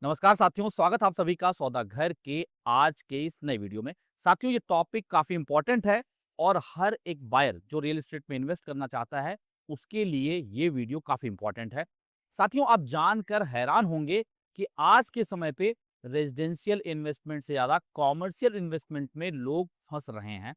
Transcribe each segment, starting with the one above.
नमस्कार साथियों, स्वागत है आप सभी का सौदा घर के आज के इस नए वीडियो में। साथियों, ये टॉपिक काफ़ी इम्पोर्टेंट है और हर एक बायर जो रियल एस्टेट में इन्वेस्ट करना चाहता है, उसके लिए ये वीडियो काफ़ी इम्पोर्टेंट है। साथियों, आप जानकर हैरान होंगे कि आज के समय पे रेज़िडेंशियल इन्वेस्टमेंट से ज़्यादा कॉमर्शियल इन्वेस्टमेंट में लोग फँस रहे हैं।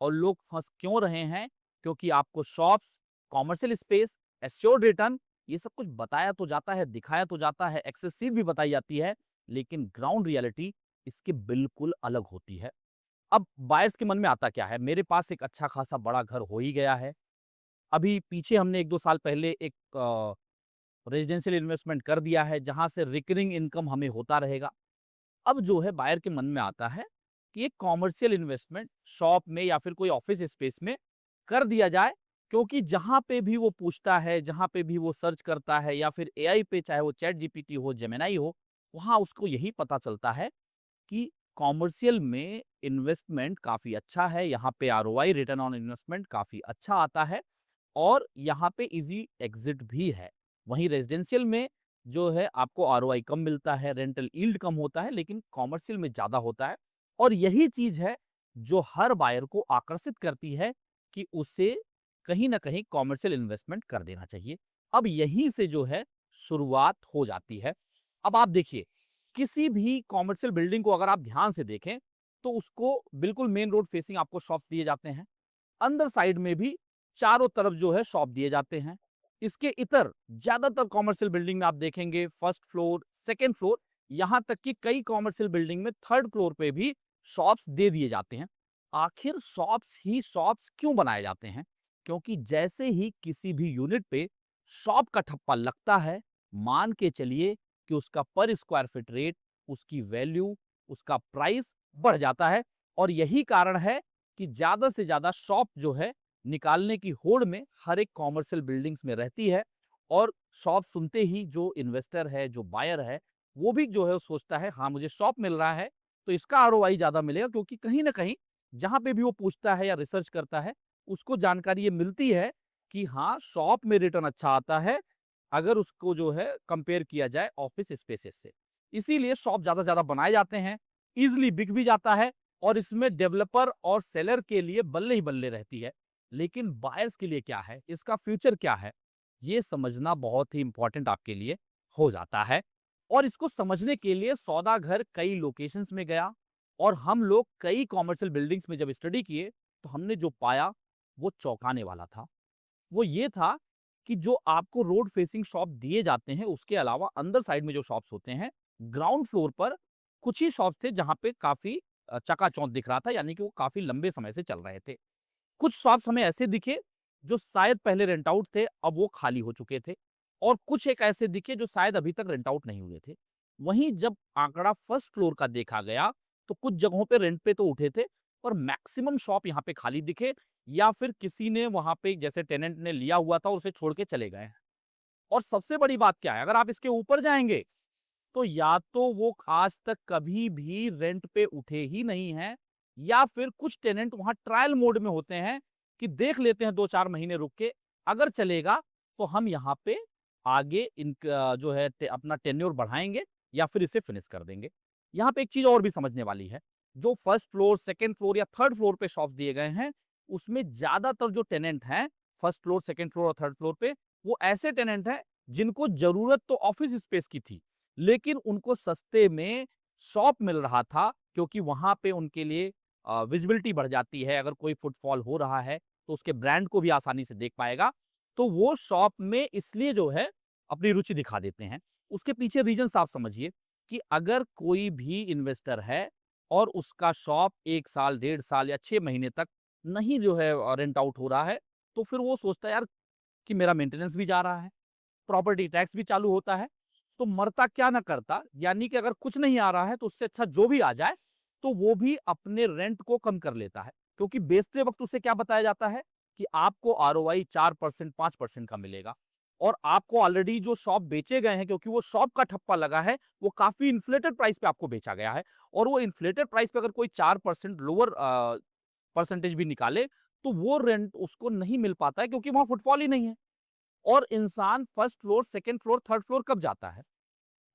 और लोग फँस क्यों रहे हैं? क्योंकि आपको shops, commercial space, assured return ये सब कुछ बताया तो जाता है, दिखाया तो जाता है, एक्सेसिव भी बताई जाती है, लेकिन ग्राउंड रियलिटी इसकी बिल्कुल अलग होती है। अब बायर्स के मन में आता क्या है? मेरे पास एक अच्छा खासा बड़ा घर हो ही गया है। अभी पीछे हमने 1-2 साल पहले एक रेजिडेंशियल इन्वेस्टमेंट कर दिया है, जहाँ से रिकरिंग इनकम हमें होता रहेगा। अब जो है बायर के मन में आता है कि एक कॉमर्शियल इन्वेस्टमेंट शॉप में या फिर कोई ऑफिस स्पेस में कर दिया जाए, क्योंकि जहाँ पे भी वो पूछता है, जहाँ पे भी वो सर्च करता है या फिर एआई पे, चाहे वो चैट जीपीटी हो, जेमिनी हो, वहाँ उसको यही पता चलता है कि कॉमर्शियल में इन्वेस्टमेंट काफ़ी अच्छा है, यहाँ पे आरओआई रिटर्न ऑन इन्वेस्टमेंट काफ़ी अच्छा आता है और यहाँ पे ईज़ी एग्ज़िट भी है। वहीं रेज़िडेंशियल में जो है आपको आरओआई कम मिलता है, रेंटल यील्ड कम होता है, लेकिन कॉमर्शियल में ज़्यादा होता है और यही चीज़ है जो हर बायर को आकर्षित करती है कि उसे कहीं न कहीं कॉमर्शियल इन्वेस्टमेंट कर देना चाहिए। अब यहीं से जो है शुरुआत हो जाती है। अब आप देखिए, किसी भी कॉमर्शियल बिल्डिंग को अगर आप ध्यान से देखें, तो उसको बिल्कुल मेन रोड फेसिंग आपको शॉप दिए जाते हैं। अंदर साइड में भी चारों तरफ जो है शॉप दिए जाते हैं। इसके इतर ज़्यादातर कॉमर्शियल बिल्डिंग में आप देखेंगे फर्स्ट फ्लोर, सेकंड फ्लोर, यहाँ तक कि कई कॉमर्शियल बिल्डिंग में थर्ड फ्लोर पे भी शॉप्स दे दिए जाते हैं। आखिर शॉप्स ही शॉप्स क्यों बनाए जाते हैं? क्योंकि जैसे ही किसी भी यूनिट पे शॉप का ठप्पा लगता है, मान के चलिए कि उसका पर स्क्वायर फीट रेट, उसकी वैल्यू, उसका प्राइस बढ़ जाता है और यही कारण है कि ज़्यादा से ज़्यादा शॉप जो है निकालने की होड़ में हर एक कॉमर्शियल बिल्डिंग्स में रहती है और शॉप सुनते ही जो इन्वेस्टर है, जो बायर है, वो भी जो है वो सोचता है हाँ, मुझे शॉप मिल रहा है, तो इसका आरओआई ज़्यादा मिलेगा, क्योंकि कहीं न कहीं जहाँ पे भी वो पूछता है या रिसर्च करता है, उसको जानकारी ये मिलती है कि हाँ, शॉप में रिटर्न अच्छा आता है, अगर उसको जो है कंपेयर किया जाए ऑफिस स्पेसेस से। इसीलिए शॉप ज़्यादा से ज़्यादा बनाए जाते हैं, ईज़िली बिक भी जाता है और इसमें डेवलपर और सेलर के लिए बल्ले ही बल्ले रहती है। लेकिन बायर्स के लिए क्या है? इसका फ्यूचर क्या है? ये समझना बहुत ही इम्पोर्टेंट आपके लिए हो जाता है। और इसको समझने के लिए सौदा घर कई लोकेशंस में गया और हम लोग कई कॉमर्शियल बिल्डिंग्स में जब स्टडी किए, तो हमने जो पाया वो चौंकाने वाला था। वो ये था कि जो आपको रोड फेसिंग शॉप दिए जाते हैं, उसके अलावा अंदर साइड में जो शॉप्स होते हैं, ग्राउंड फ्लोर पर कुछ ही शॉप थे जहाँ पे काफ़ी चकाचौंध दिख रहा था, यानी कि वो काफ़ी लंबे समय से चल रहे थे। कुछ शॉप्स हमें ऐसे दिखे जो शायद पहले रेंट आउट थे, अब वो खाली हो चुके थे और कुछ एक ऐसे दिखे जो शायद अभी तक रेंट आउट नहीं हुए थे। वहीं जब आंकड़ा फर्स्ट फ्लोर का देखा गया, तो कुछ जगहों पे रेंट पे तो उठे थे और मैक्सिमम शॉप यहाँ पे खाली दिखे या फिर किसी ने वहाँ पे जैसे टेनेंट ने लिया हुआ था और उसे छोड़ के चले गए हैं। और सबसे बड़ी बात क्या है, अगर आप इसके ऊपर जाएँगे, तो या तो वो आज तक कभी भी रेंट पे उठे ही नहीं हैं या फिर कुछ टेनेंट वहाँ ट्रायल मोड में होते हैं कि देख लेते हैं 2-4 महीने रुक के, अगर चलेगा तो हम यहाँ पे आगे इनका जो है अपना टेन्योर बढ़ाएँगे या फिर इसे फिनिश कर देंगे। यहाँ पे एक चीज़ और भी समझने वाली है, जो फर्स्ट फ्लोर, सेकंड फ्लोर या थर्ड फ्लोर पे शॉप्स दिए गए हैं, उसमें ज़्यादातर जो टेनेंट हैं, फर्स्ट फ्लोर, सेकंड फ्लोर और थर्ड फ्लोर पे, वो ऐसे टेनेंट हैं जिनको ज़रूरत तो ऑफिस स्पेस की थी, लेकिन उनको सस्ते में शॉप मिल रहा था, क्योंकि वहाँ पे उनके लिए विज़िबिलिटी बढ़ जाती है। अगर कोई फुटफॉल हो रहा है, तो उसके ब्रांड को भी आसानी से देख पाएगा। तो वो शॉप में इसलिए जो है अपनी रुचि दिखा देते हैं। उसके पीछे रीज़न्स आप समझिए कि अगर कोई भी इन्वेस्टर है और उसका शॉप 1 साल, 1.5 साल या 6 महीने तक नहीं जो है रेंट आउट हो रहा है, तो फिर वो सोचता है यार कि मेरा मेंटेनेंस भी जा रहा है, प्रॉपर्टी टैक्स भी चालू होता है, तो मरता क्या ना करता, यानी कि अगर कुछ नहीं आ रहा है तो उससे अच्छा जो भी आ जाए, तो वो भी अपने रेंट को कम कर लेता है। क्योंकि बेचते वक़्त उसे क्या बताया जाता है कि आपको आरओआई 4% 5% का मिलेगा और आपको ऑलरेडी जो शॉप बेचे गए हैं, क्योंकि वो शॉप का ठप्पा लगा है, वो काफ़ी इन्फ्लेटेड प्राइस पे आपको बेचा गया है और वो इन्फ्लेटेड प्राइस पे अगर कोई 4% लोअर परसेंटेज भी निकाले, तो वो रेंट उसको नहीं मिल पाता है, क्योंकि वहाँ फुटफॉल ही नहीं है। और इंसान first floor, second floor, third floor कब जाता है?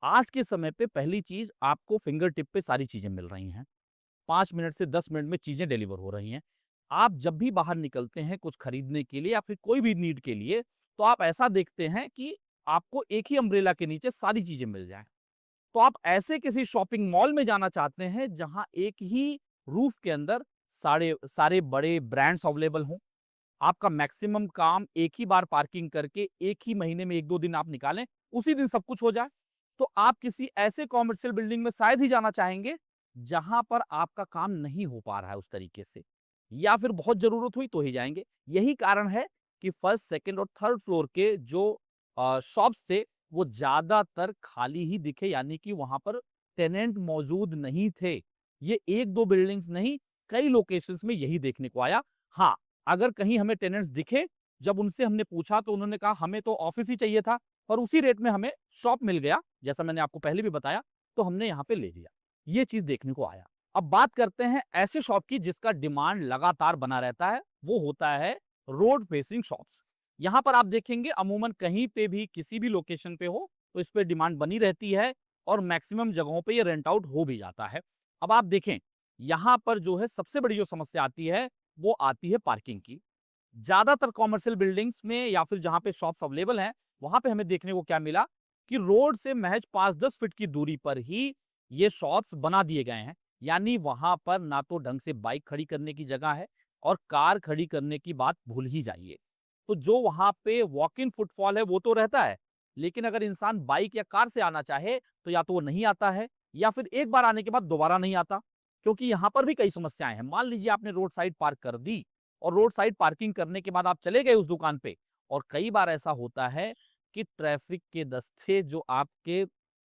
आज के समय पे पहली चीज़ आपको फिंगर टिप पे सारी चीज़ें मिल रही हैं। 5 मिनट से 10 मिनट में चीज़ें डिलीवर हो रही हैं। आप जब भी बाहर निकलते हैं कुछ खरीदने के लिए या फिर कोई भी नीड के लिए, तो आप ऐसा देखते हैं कि आपको एक ही अम्ब्रेला के नीचे सारी चीज़ें मिल जाएँ। तो आप ऐसे किसी शॉपिंग मॉल में जाना चाहते हैं जहाँ एक ही रूफ के अंदर सारे सारे बड़े ब्रांड्स अवेलेबल हों। आपका मैक्सिमम काम एक ही बार पार्किंग करके एक ही महीने में 1-2 दिन आप निकालें, उसी दिन सब कुछ हो जाए। तो आप किसी ऐसे कॉमर्शियल बिल्डिंग में शायद ही जाना चाहेंगे, जहाँ पर आपका काम नहीं हो पा रहा है उस तरीके से, या फिर बहुत ज़रूरत हुई तो ही जाएँगे। यही कारण है कि फर्स्ट, सेकंड और थर्ड फ्लोर के जो शॉप्स थे, वो ज़्यादातर खाली ही दिखे, यानी कि वहाँ पर टेनेंट मौजूद नहीं थे। ये 1-2 बिल्डिंग्स नहीं, कई लोकेशंस में यही देखने को आया। हाँ, अगर कहीं हमें टेनेंट्स दिखे, जब उनसे हमने पूछा तो उन्होंने कहा हमें तो ऑफिस ही चाहिए था, पर उसी रेट में हमें शॉप मिल गया, जैसा मैंने आपको पहले भी बताया, तो हमने यहाँ पे ले लिया। ये चीज़ देखने को आया। अब बात करते हैं ऐसे शॉप की जिसका डिमांड लगातार बना रहता है, वो होता है रोड फेसिंग शॉप्स। यहाँ पर आप देखेंगे अमूमन कहीं पे भी किसी भी लोकेशन पे हो, तो इस पे डिमांड बनी रहती है और मैक्सिमम जगहों पे ये रेंट आउट हो भी जाता है। अब आप देखें, यहाँ पर जो है सबसे बड़ी जो समस्या आती है, वो आती है पार्किंग की। ज़्यादातर कॉमर्शियल बिल्डिंग्स में या फिर जहाँ पे शॉप्स अवेलेबल हैं, वहाँ पे हमें देखने को क्या मिला कि रोड से महज 5-10 फीट की दूरी पर ही ये शॉप्स बना दिए गए हैं। यानी वहाँ पर ना तो ढंग से बाइक खड़ी करने की जगह है और कार खड़ी करने की बात भूल ही जाइए। तो जो वहाँ पे वॉक इन फुटफॉल है वो तो रहता है, लेकिन अगर इंसान बाइक या कार से आना चाहे, तो या तो वो नहीं आता है या फिर एक बार आने के बाद दोबारा नहीं आता। क्योंकि यहाँ पर भी कई समस्याएँ हैं। मान लीजिए आपने रोड साइड पार्क कर दी और रोड साइड पार्किंग करने के बाद आप चले गए उस दुकान पे, और कई बार ऐसा होता है कि ट्रैफिक के दस्ते जो आपके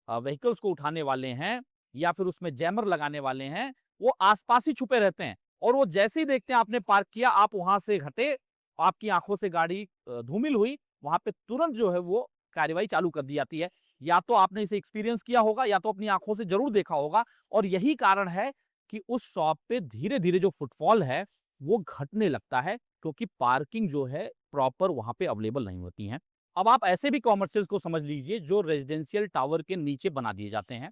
व्हीकल्स को उठाने वाले हैं या फिर उसमें जैमर लगाने वाले हैं, वो आस-पास ही छुपे रहते हैं और वो जैसे ही देखते हैं आपने पार्क किया, आप वहाँ से हटे, आपकी आँखों से गाड़ी धूमिल हुई, वहाँ पे तुरंत जो है वो कार्रवाई चालू कर दी जाती है। या तो आपने इसे एक्सपीरियंस किया होगा या तो अपनी आँखों से ज़रूर देखा होगा, और यही कारण है कि उस शॉप पे धीरे-धीरे जो फुटफॉल है, वो घटने लगता है, क्योंकि पार्किंग जो है प्रॉपर वहाँ पे अवेलेबल नहीं होती हैं। अब आप ऐसे भी कॉमर्शियल्स को समझ लीजिए जो रेजिडेंशियल टावर के नीचे बना दिए जाते हैं।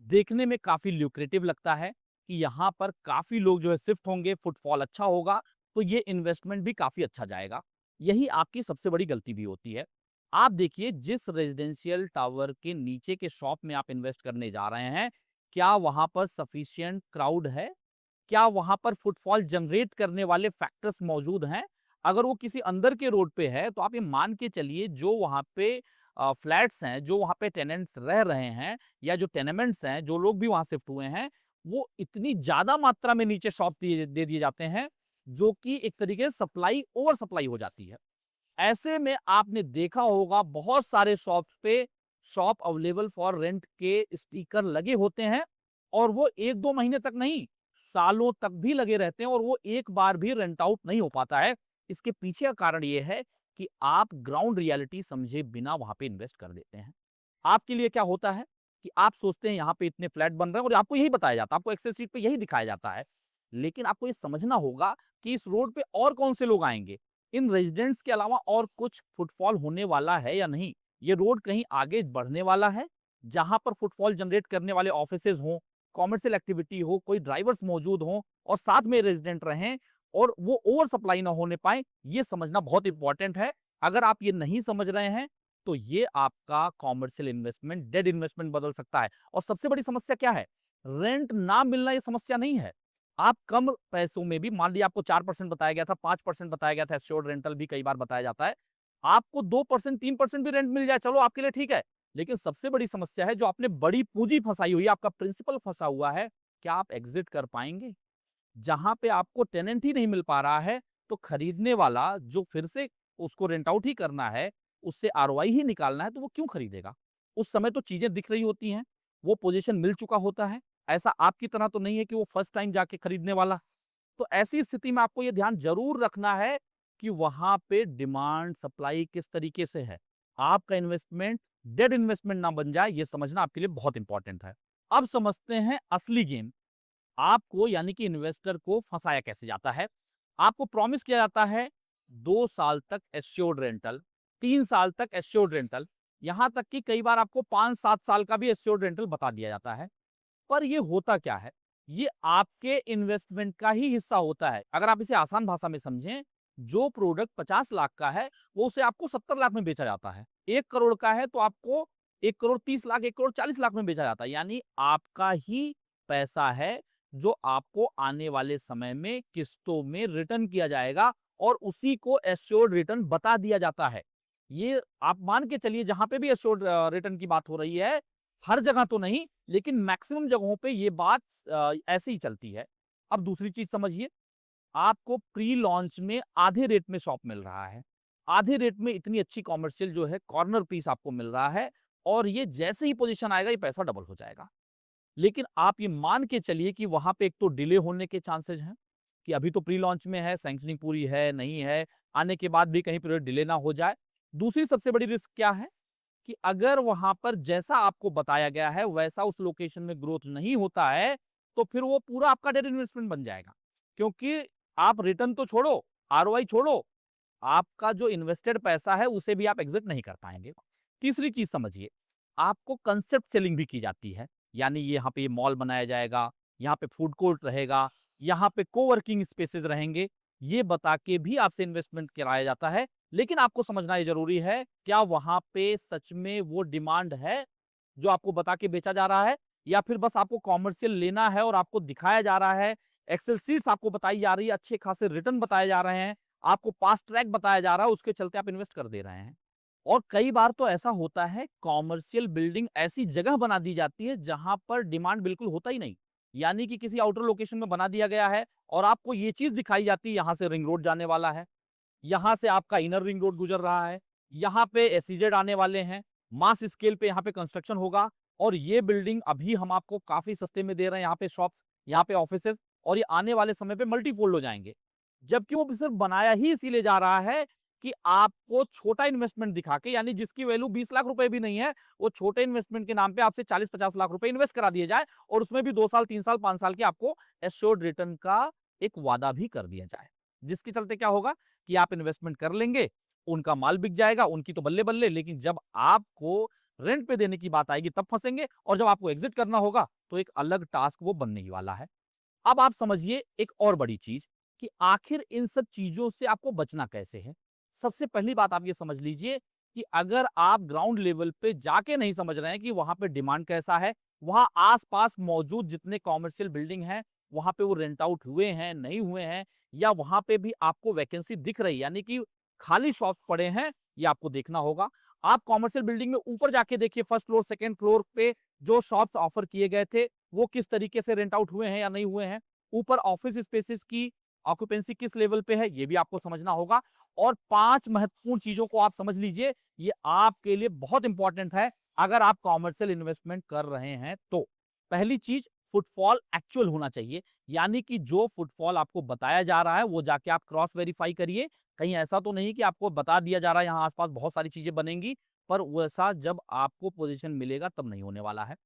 देखने में काफ़ी ल्यूक्रेटिव लगता है कि यहाँ पर काफ़ी लोग जो है शिफ्ट होंगे, फुटफॉल अच्छा होगा, तो ये इन्वेस्टमेंट भी काफ़ी अच्छा जाएगा। यही आपकी सबसे बड़ी गलती भी होती है। आप देखिए जिस रेजिडेंशियल टावर के नीचे के शॉप में आप इन्वेस्ट करने जा रहे हैं, क्या वहाँ पर सफिशिएंट क्राउड है? क्या वहाँ पर फुटफॉल जनरेट करने वाले फैक्टर्स मौजूद हैं? अगर वो किसी अंदर के रोड पे है, तो आप ये मान के चलिए जो वहाँ पे फ्लैट्स हैं, जो वहाँ पे टेनेंट्स रह रहे हैं या जो टेनेमेंट्स हैं, जो लोग भी वहाँ शिफ्ट हुए हैं, वो इतनी ज़्यादा मात्रा में नीचे शॉप दिए दे दिए जाते हैं, जो कि एक तरीके से सप्लाई ओवर सप्लाई हो जाती है। ऐसे में आपने देखा होगा बहुत सारे शॉप्स पे शॉप अवेलेबल फॉर रेंट के स्टिकर लगे होते हैं, और वो 1-2 महीने तक नहीं, सालों तक भी लगे रहते हैं और वो एक बार भी रेंट आउट नहीं हो पाता है। इसके पीछे का कारण ये है कि आप ग्राउंड रियलिटी समझे बिना वहाँ पे इन्वेस्ट कर देते हैं। आपके लिए क्या होता है कि आप सोचते हैं यहाँ पे इतने फ्लैट बन रहे हैं और आपको यही बताया जाता है, आपको एक्सेल शीट पे यही दिखाया जाता है। लेकिन आपको ये समझना होगा कि इस रोड पे और कौन से लोग आएँगे? इन रेज़िडेंट्स के अलावा और कुछ फुटफॉल होने वाला है या नहीं? ये रोड कहीं आगे बढ़ने वाला है, जहाँ पर फुटफॉल जनरेट करने वाले ऑफिसेज़ हों, कॉमर्शियल एक्टिविटी हो, कोई ड्राइवर्स मौजूद हों और साथ में रेज़िडेंट रहें और वो ओवर सप्लाई ना होने पाए, ये समझना बहुत इम्पोर्टेंट है। अगर आप ये नहीं समझ रहे हैं, तो ये आपका कॉमर्शियल इन्वेस्टमेंट डेड इन्वेस्टमेंट बदल सकता है। और सबसे बड़ी समस्या क्या है? रेंट ना मिलना ये समस्या नहीं है। आप कम पैसों में भी, मान लीजिए आपको 4% बताया गया था, 5% बताया गया था, एश्योर्ड रेंटल भी कई बार बताया जाता है। आपको 2% 3% भी रेंट मिल जाए, चलो आपके लिए ठीक है। लेकिन सबसे बड़ी समस्या है जो आपने बड़ी पूँजी फँसाई हुई है, आपका प्रिंसिपल फँसा हुआ है, क्या आप एग्ज़िट कर पाएँगे? जहाँ पे आपको टेनेंट ही नहीं मिल पा रहा है, तो खरीदने वाला जो फिर से उसको रेंट आउट ही करना है, उससे आरओआई ही निकालना है, तो वो क्यों खरीदेगा? उस समय तो चीज़ें दिख रही होती हैं, वो पोज़ीशन मिल चुका होता है। ऐसा आपकी तरह तो नहीं है कि वो फर्स्ट टाइम जाके खरीदने वाला। तो ऐसी स्थिति में आपको ये ध्यान ज़रूर रखना है कि वहाँ पे डिमांड सप्लाई किस तरीके से है। आपका इन्वेस्टमेंट डेड इन्वेस्टमेंट ना बन जाए, ये समझना आपके लिए बहुत इम्पोर्टेंट है। अब समझते हैं असली गेम। आपको यानी कि इन्वेस्टर को फंसाया कैसे जाता है। आपको प्रॉमिस किया जाता है 2 साल तक एश्योर्ड रेंटल, 3 साल तक एश्योर्ड रेंटल, यहाँ तक कि कई बार आपको 5-7 साल का भी एश्योर्ड रेंटल बता दिया जाता है। पर ये होता क्या है? ये आपके इन्वेस्टमेंट का ही हिस्सा होता है। अगर आप इसे आसान भाषा में समझें, जो प्रोडक्ट 50 लाख का है, वो उसे आपको 70 लाख में बेचा जाता है। 1 करोड़ का है तो आपको 1 करोड़ 30 लाख, 1 करोड़ 40 लाख में बेचा जाता है। यानी आपका ही पैसा है, जो आपको आने वाले समय में किस्तों में रिटर्न किया जाएगा और उसी को एश्योर्ड रिटर्न बता दिया जाता है। ये आप मान के चलिए, जहाँ पे भी एश्योर्ड रिटर्न की बात हो रही है, हर जगह तो नहीं, लेकिन मैक्सिमम जगहों पे ये बात ऐसे ही चलती है। अब दूसरी चीज़ समझिए, आपको प्री लॉन्च में आधे रेट में शॉप मिल रहा है। आधे रेट में इतनी अच्छी कमर्शियल जो है कॉर्नर पीस आपको मिल रहा है और ये जैसे ही पोज़ीशन आएगा, ये पैसा डबल हो जाएगा। लेकिन आप ये मान के चलिए कि वहाँ पे एक तो डिले होने के चांसेज़ हैं, कि अभी तो प्री लॉन्च में है, सैंक्शनिंग पूरी है, नहीं है, आने के बाद भी कहीं प्रोजेक्ट डिले ना हो जाए। दूसरी सबसे बड़ी रिस्क क्या है? कि अगर वहाँ पर जैसा आपको बताया गया है, वैसा उस लोकेशन में ग्रोथ नहीं होता है, तो फिर वो पूरा आपका डेड इन्वेस्टमेंट बन जाएगा। क्योंकि आप रिटर्न तो छोड़ो, आरओआई छोड़ो, आपका जो इन्वेस्टेड पैसा है, उसे भी आप एग्ज़िट नहीं कर पाएँगे। तीसरी चीज़ समझिए, आपको कांसेप्ट सेलिंग भी की जाती है। यानी यहाँ पे मॉल बनाया जाएगा, यहाँ पे फूड कोर्ट रहेगा, यहाँ पे कोवर्किंग स्पेसेस रहेंगे, ये बता के भी आपसे इन्वेस्टमेंट कराया जाता है। लेकिन आपको समझना ये ज़रूरी है, क्या वहाँ पे सच में वो डिमांड है, जो आपको बता के बेचा जा रहा है? या फिर बस आपको कॉमर्शियल लेना है और आपको दिखाया जा रहा है, एक्सेल शीट्स आपको बताई जा रही है, अच्छे खासे रिटर्न बताए जा रहे हैं, आपको पास ट्रैक बताया जा रहा है, उसके चलते आप इन्वेस्ट कर दे रहे हैं। और कई बार तो ऐसा होता है, कॉमर्शियल बिल्डिंग ऐसी जगह बना दी जाती है, जहाँ पर डिमांड बिल्कुल होता ही नहीं। यानी कि किसी आउटर लोकेशन में बना दिया गया है और आपको ये चीज़ दिखाई जाती है, यहाँ से रिंग रोड जाने वाला है। यहाँ से आपका इनर रिंग रोड गुजर रहा है, यहाँ पे एसईजेड आने वाले हैं, मास स्केल पे यहाँ पे कंस्ट्रक्शन होगा और ये बिल्डिंग अभी हम आपको काफ़ी सस्ते में दे रहे हैं, यहाँ पे शॉप्स, यहाँ पे ऑफिसेज़, और ये आने वाले समय पे मल्टीफोल्ड हो जाएँगे। जबकि वो सिर्फ बनाया ही इसीलिए जा रहा है कि आपको छोटा इन्वेस्टमेंट दिखा के, यानी जिसकी वैल्यू 20 लाख रुपए भी नहीं है, वो छोटे इन्वेस्टमेंट के नाम पे आपसे 40-50 लाख रुपए इन्वेस्ट करा दिए जाए और उसमें भी 2 साल, 3 साल, 5 साल के आपको एश्योर्ड रिटर्न का एक वादा भी कर दिया जाए। जिसके चलते क्या होगा कि आप इन्वेस्टमेंट कर लेंगे, उनका माल बिक जाएगा, उनकी तो बल्ले-बल्ले, लेकिन जब आपको रेंट पे देने की बात आएगी तब फँसेंगे और जब आपको एग्ज़िट करना होगा, तो एक अलग टास्क वो बनने ही वाला है। अब आप समझिए एक और बड़ी चीज़, कि आखिर इन सब चीज़ों से आपको बचना कैसे है? सबसे पहली बात आप ये समझ लीजिए कि अगर आप ग्राउंड लेवल पे जाके नहीं समझ रहे हैं कि वहाँ पे डिमांड कैसा है, वहाँ आस-पास मौजूद जितने कॉमर्शियल बिल्डिंग हैं, वहाँ पे वो रेंट आउट हुए हैं, नहीं हुए हैं, या वहाँ पे भी आपको वैकेंसी दिख रही है, यानी कि खाली शॉप्स पड़े हैं, ये आपको देखना होगा। आप कॉमर्शियल बिल्डिंग में ऊपर जाके देखिए, फर्स्ट फ्लोर, सेकंड फ्लोर पे जो शॉप्स ऑफर किए गए थे, वो किस तरीके से रेंट आउट हुए हैं या नहीं हुए हैं। ऊपर ऑफिस स्पेसेस की ऑक्यूपेंसी किस लेवल पे है, ये भी आपको समझना होगा। और 5 महत्वपूर्ण चीज़ों को आप समझ लीजिए, ये आपके लिए बहुत इंपॉर्टेंट है, अगर आप कॉमर्शियल इन्वेस्टमेंट कर रहे हैं तो। पहली चीज़, फुटफॉल एक्चुअल होना चाहिए, यानी कि जो फुटफॉल आपको बताया जा रहा है, वो जाके आप क्रॉस वेरीफाई करिए। कहीं ऐसा तो नहीं कि आपको बता दिया जा रहा है, यहाँ आस-पास बहुत सारी चीज़ें बनेंगी, पर वैसा जब आपको पोज़ीशन मिलेगा तब नहीं होने वाला है।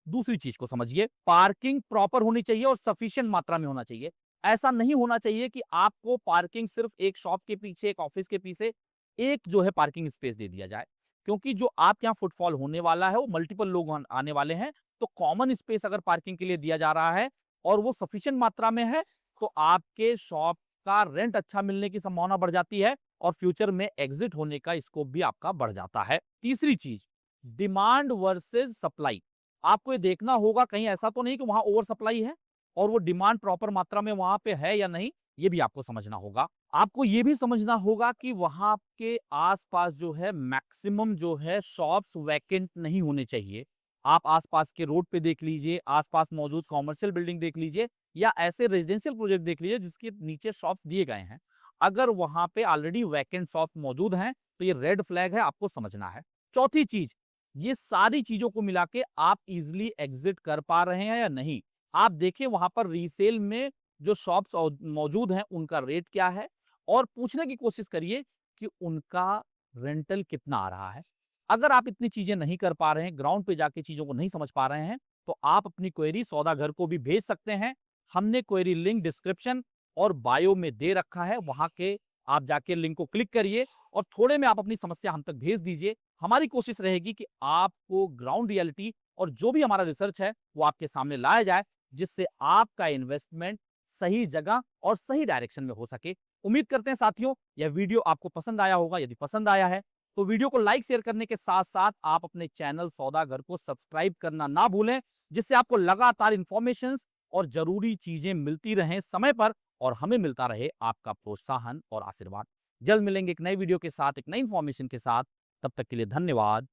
दूसरी चीज़ को समझिए, पार्किंग प्रॉपर होनी चाहिए और सफिशिएंट मात्रा में होना चाहिए। ऐसा नहीं होना चाहिए कि आपको पार्किंग सिर्फ एक शॉप के पीछे, एक ऑफिस के पीछे, एक जो है पार्किंग स्पेस दे दिया जाए। क्योंकि जो आपके यहाँ फुटफॉल होने वाला है, वो मल्टीपल लोग आने वाले हैं, तो कॉमन स्पेस अगर पार्किंग के लिए दिया जा रहा है और वो सफिशिएंट मात्रा में है, तो आपके शॉप का रेंट अच्छा मिलने की संभावना बढ़ जाती है और फ्यूचर में एग्जिट होने का स्कोप भी आपका बढ़ जाता है। तीसरी चीज, डिमांड वर्सेस सप्लाई। आपको ये देखना होगा, कहीं ऐसा तो नहीं कि वहां ओवर सप्लाई है और वो डिमांड प्रॉपर मात्रा में वहां पे है या नहीं, ये भी आपको समझना होगा। आपको ये भी समझना होगा कि वहां के आसपास जो है मैक्सिमम जो है शॉप्स वैकेंट नहीं होने चाहिए। आप आसपास के रोड पे देख लीजिए, आसपास मौजूद कॉमर्शियल बिल्डिंग देख लीजिए, या ऐसे रेजिडेंशियल प्रोजेक्ट देख लीजिए जिसके नीचे शॉप्स दिए गए हैं। अगर वहां पे ऑलरेडी वैकेंट शॉप मौजूद हैं, तो ये रेड फ्लैग है, आपको समझना है। चौथी चीज, ये सारी चीजों को मिला के आप इजिली एग्जिट कर पा रहे हैं या नहीं। आप देखिए वहां पर रीसेल में जो शॉप्स मौजूद हैं, उनका रेट क्या है, और पूछने की कोशिश करिए कि उनका रेंटल कितना आ रहा है। अगर आप इतनी चीजें नहीं कर पा रहे हैं, ग्राउंड पे जाके चीजों को नहीं समझ पा रहे हैं, तो आप अपनी क्वेरी सौदा घर को भी भेज सकते हैं। हमने क्वेरी लिंक डिस्क्रिप्शन और बायो में दे रखा है, वहां के आप जाके लिंक को क्लिक करिए और थोड़े में आप अपनी समस्या हम तक भेज दीजिए। हमारी कोशिश रहेगी कि आपको ग्राउंड रियलिटी और जो भी हमारा रिसर्च है, वो आपके सामने लाया जाए, जिससे आपका इन्वेस्टमेंट सही जगह और सही डायरेक्शन में हो सके। उम्मीद करते हैं साथियों, यह वीडियो आपको पसंद आया होगा। यदि पसंद आया है, तो वीडियो को लाइक, शेयर करने के साथ-साथ आप अपने चैनल सौदागर को सब्सक्राइब करना ना भूलें, जिससे आपको लगातार इन्फॉर्मेशंस और ज़रूरी चीज़ें मिलती रहें समय पर और हमें मिलता रहे आपका प्रोत्साहन और आशीर्वाद। जल्द मिलेंगे एक नए वीडियो के साथ, एक नई इन्फॉर्मेशन के साथ। तब तक के लिए धन्यवाद।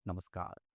नमस्कार।